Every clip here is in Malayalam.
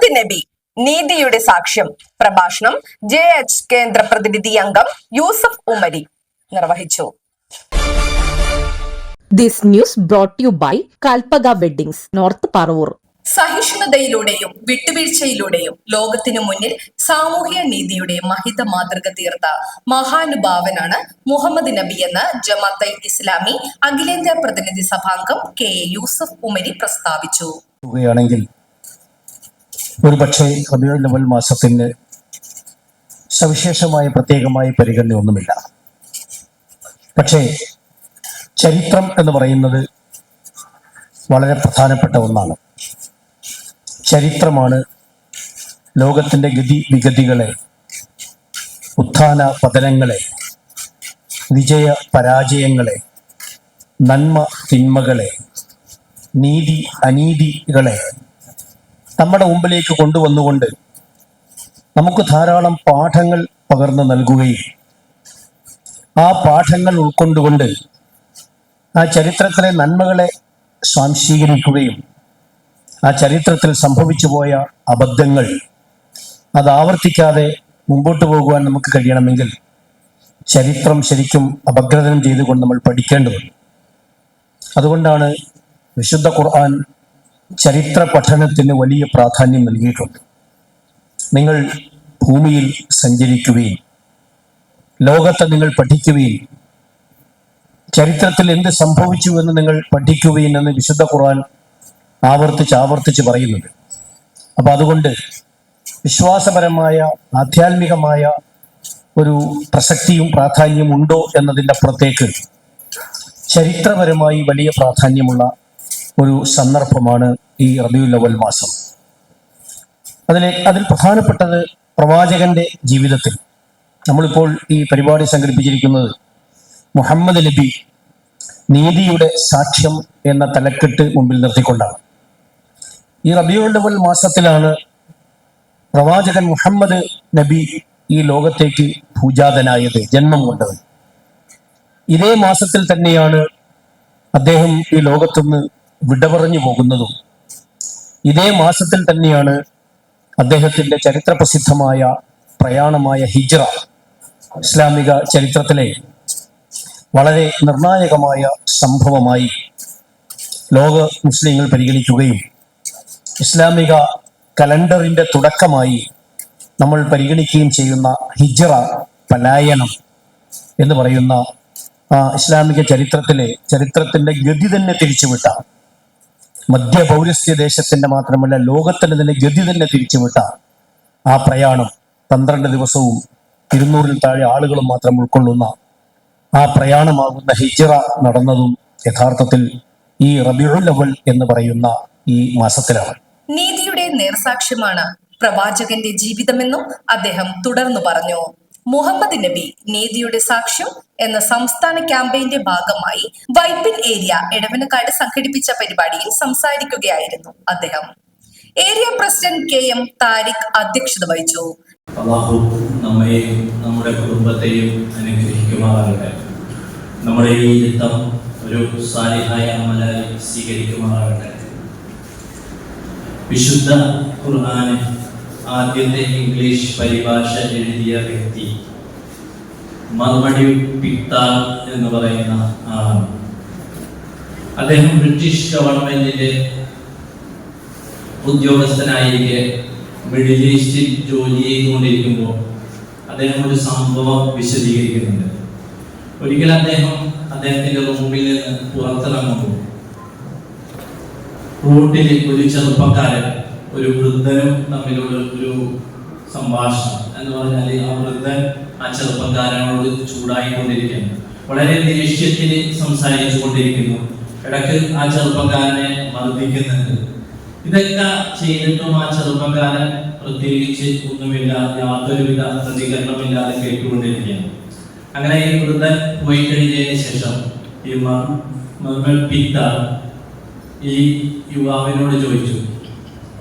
മുഹമ്മദ് നബി നീതിയുടെ സാക്ഷ്യം പ്രഭാഷണം JH കേന്ദ്ര പ്രതിനിധി അംഗം യൂസഫ് ഉമരി നിർവഹിച്ചു. This news brought you by Kalpaga Weddings, North Parvur. സഹിഷ്ണുതയിലൂടെയും വിട്ടുവീഴ്ചയിലൂടെയും ലോകത്തിനു മുന്നിൽ സാമൂഹ്യ നീതിയുടെ മഹിത മാതൃക തീർത്ത മഹാനുഭാവനാണ് മുഹമ്മദ് നബി എന്ന് ജമാഅത്തെ ഇസ്ലാമി അഖിലേന്ത്യാ പ്രതിനിധി സഭാംഗം KA യൂസഫ് ഉമരി പ്രസ്താവിച്ചു. ഒരുപക്ഷെ റബീഉൽ അവ്വൽ മാസത്തിന് സവിശേഷമായ പ്രത്യേകമായ പരിഗണനയൊന്നുമില്ല. പക്ഷേ ചരിത്രം എന്ന് പറയുന്നത് വളരെ പ്രധാനപ്പെട്ട ഒന്നാണ്. ചരിത്രമാണ് ലോകത്തിൻ്റെ ഗതി വിഗതികളെ, ഉത്ഥാന പതനങ്ങളെ, വിജയ പരാജയങ്ങളെ, നന്മ തിന്മകളെ, നീതി അനീതികളെ നമ്മുടെ മുമ്പിലേക്ക് കൊണ്ടുവന്നുകൊണ്ട് നമുക്ക് ധാരാളം പാഠങ്ങൾ പകർന്നു നൽകുകയും ആ പാഠങ്ങൾ ഉൾക്കൊണ്ടുകൊണ്ട് ആ ചരിത്രത്തിലെ നന്മകളെ സ്വാംശീകരിക്കുകയും ആ ചരിത്രത്തിൽ സംഭവിച്ചു പോയ അബദ്ധങ്ങൾ അത് ആവർത്തിക്കാതെ മുമ്പോട്ട് പോകുവാൻ നമുക്ക് കഴിയണമെങ്കിൽ ചരിത്രം ശരിക്കും അപഗ്രഥനം ചെയ്തുകൊണ്ട് നമ്മൾ പഠിക്കേണ്ടതുണ്ട്. അതുകൊണ്ടാണ് വിശുദ്ധ ഖുർആൻ ചരിത്ര പഠനത്തിന് വലിയ പ്രാധാന്യം നൽകിയിട്ടുണ്ട്. നിങ്ങൾ ഭൂമിയിൽ സഞ്ചരിക്കുകയും ലോകത്തെ നിങ്ങൾ പഠിക്കുകയും ചരിത്രത്തിൽ എന്ത് സംഭവിച്ചു എന്ന് നിങ്ങൾ പഠിക്കുകയും എന്ന് വിശുദ്ധ ഖുർആൻ ആവർത്തിച്ച് പറയുന്നുണ്ട്. അപ്പൊ അതുകൊണ്ട് വിശ്വാസപരമായ ആധ്യാത്മികമായ ഒരു പ്രസക്തിയും പ്രാധാന്യവും ഉണ്ടോ എന്നതിൻ്റെ അപ്പുറത്തേക്ക് ചരിത്രപരമായി വലിയ പ്രാധാന്യമുള്ള ഒരു സന്ദർഭമാണ് ഈ റബീഉൽ അവ്വൽ മാസം. അതിൽ പ്രധാനപ്പെട്ടത് പ്രവാചകന്റെ ജീവിതത്തിൽ നമ്മളിപ്പോൾ ഈ പരിപാടി സംഘടിപ്പിച്ചിരിക്കുന്നത് മുഹമ്മദ് നബി നീതിയുടെ സാക്ഷ്യം എന്ന തലക്കെട്ട് മുമ്പിൽ നിർത്തിക്കൊണ്ടാണ്. ഈ റബീഉൽ അവ്വൽ മാസത്തിലാണ് പ്രവാചകൻ മുഹമ്മദ് നബി ഈ ലോകത്തേക്ക് ഭൂജാതനായത്, ജന്മം കൊണ്ടത്. ഇതേ മാസത്തിൽ തന്നെയാണ് അദ്ദേഹം ഈ ലോകത്തുനിന്ന് വിട പറഞ്ഞു പോകുന്നതും. ഇതേ മാസത്തിൽ തന്നെയാണ് അദ്ദേഹത്തിന്റെ ചരിത്രപ്രസിദ്ധമായ പ്രയാണമായ ഹിജ്റ ഇസ്ലാമിക ചരിത്രത്തിലെ വളരെ നിർണായകമായ സംഭവമായി ലോക മുസ്ലിങ്ങൾ പരിഗണിക്കുകയും ഇസ്ലാമിക കലണ്ടറിന്റെ തുടക്കമായി നമ്മൾ പരിഗണിക്കുകയും ചെയ്യുന്ന ഹിജ്റ, പലായനം എന്ന് പറയുന്ന ഇസ്ലാമിക ചരിത്രത്തിന്റെ ഗതി തന്നെ തിരിച്ചുവിട്ട, മധ്യ പൗരസ്ത്യ ദേശത്തിന്റെ മാത്രമല്ല ലോകത്തിന്റെ തന്നെ ഗതി തന്നെ തിരിച്ചുവിട്ട ആ പ്രയാണം 12 ദിവസവും 200-ൽ താഴെ ആളുകളും മാത്രം ഉൾക്കൊള്ളുന്ന ആ പ്രയാണമാകുന്ന ഹിജ്റ നടന്നതും യഥാർത്ഥത്തിൽ ഈ റബീഉൽ അവ്വൽ എന്ന് പറയുന്ന ഈ മാസത്തിലാണ്. നീതിയുടെ നേർസാക്ഷ്യമാണ് പ്രവാചകന്റെ ജീവിതമെന്നും അദ്ദേഹം തുടർന്നു പറഞ്ഞു. മുഹമ്മദ് നബി നീതിയുടെ സാക്ഷ്യം എന്ന സംസ്ഥാന ക്യാമ്പയിന്റെ ഭാഗമായി വൈപ്പിൻ ഏരിയ എടവനക്കാട് സംഘടിപ്പിച്ച പരിപാടിയിൽ സംസാരിക്കുകയായിരുന്നു അദ്ദേഹം. ഏരിയ പ്രസിഡന്റ് KM താരിഖ് അധ്യക്ഷത വഹിച്ചു. അല്ലാഹു നമ്മെയും നമ്മുടെ കുടുംബത്തെയും അനുഗ്രഹിക്കുമാറാകട്ടെ. നമ്മുടെ ഈ യുദ്ധം ഒരു സാലിഹായ അമലായി സ്വീകരിക്കുമാറാകട്ടെ. വിശുദ്ധ ഖുർആനിൽ ആദ്യത്തെ ഇംഗ്ലീഷ് പരിഭാഷ എഴുതിയ വ്യക്തി മർമഡി പിക്താർ എന്ന് പറയുന്ന ആളാണ്. അദ്ദേഹം ബ്രിട്ടീഷ് ഗവൺമെന്റിന്റെ ഉദ്യോഗസ്ഥനായിരിക്കെ മിഡിൽ ഈസ്റ്റിൽ ജോലി ചെയ്തുകൊണ്ടിരിക്കുമ്പോൾ അദ്ദേഹം ഒരു സംഭവം വിശദീകരിക്കുന്നുണ്ട്. ഒരിക്കൽ അദ്ദേഹത്തിന്റെ റൂമിൽ നിന്ന് പുറത്തിറങ്ങുമ്പോൾ റോഡിൽ ഒരു ചെറുപ്പക്കാരൻ ഒരു വൃദ്ധനും തമ്മിലുള്ള ഒരു സംഭാഷണം എന്ന് പറഞ്ഞാൽ ആ വൃദ്ധൻ ആ ചെറുപ്പക്കാരനോട് ചൂടായിക്കൊണ്ടിരിക്കുന്നു, വളരെ ദേഷ്യത്തിൽ സംസാരിച്ചു കൊണ്ടിരിക്കുന്നു, ഇടയ്ക്ക് ആ ചെറുപ്പക്കാരനെ മർദ്ദിക്കുന്നുണ്ട്. ഇതൊക്കെ ചെയ്തിട്ടും ആ ചെറുപ്പക്കാരൻ പ്രത്യേകിച്ച് ഒന്നുമില്ല, യാതൊരുവിധ പ്രതികരണമില്ലാതെ കേട്ടുകൊണ്ടിരിക്കുകയാണ്. അങ്ങനെ ഈ വൃദ്ധൻ പോയി കഴിഞ്ഞതിന് ശേഷം ഈ മർമഡ് പിക്താർ ഈ യുവാവിനോട് ചോദിച്ചു,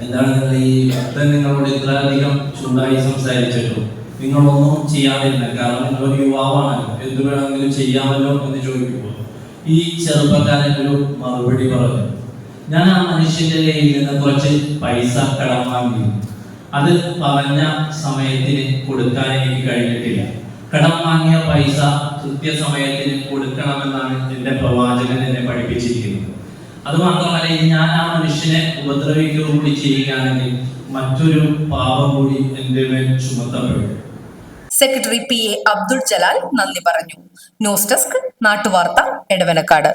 എന്താണ് നിങ്ങൾ ഈ വൃദ്ധൻ നിങ്ങളോട് ഇത്രയധികം ചൂടായി സംസാരിച്ചിട്ടും നിങ്ങളൊന്നും ചെയ്യാതിരുന്ന, കാരണം നിങ്ങളൊരു യുവാവാണ്, എന്ത് വേണമെങ്കിലും ചെയ്യാമല്ലോ എന്ന് ചോദിക്കുമ്പോൾ ഈ ചെറുപ്പക്കാരൻ ഒരു മറുപടി പറഞ്ഞു, ഞാൻ ആ മനുഷ്യന്റെ കയ്യിൽ നിന്ന് കുറച്ച് പൈസ കടം വാങ്ങി, അത് പറഞ്ഞ സമയത്തിന് കൊടുക്കാൻ എനിക്ക് കഴിഞ്ഞിട്ടില്ല. കടം വാങ്ങിയ പൈസ കൃത്യസമയത്തിന് കൊടുക്കണമെന്നാണ് എൻ്റെ പ്രവാചകൻ എന്നെ പഠിപ്പിച്ചിരിക്കുന്നത്. അതുമാത്രമല്ല, ഞാൻ ആ മനുഷ്യനെ ഉപദ്രവിക്കുകകൂടി ചെയ്യുകയാണെങ്കിൽ മറ്റൊരു പാപം കൂടി എൻ്റെ മേൽ ചുമത്തപ്പെടും. സെക്രട്ടറി PA അബ്ദുൾ ജലാൽ നന്ദി പറഞ്ഞു. ന്യൂസ് ഡെസ്ക് നാട്ടുവാർത്ത, എടവനക്കാട്.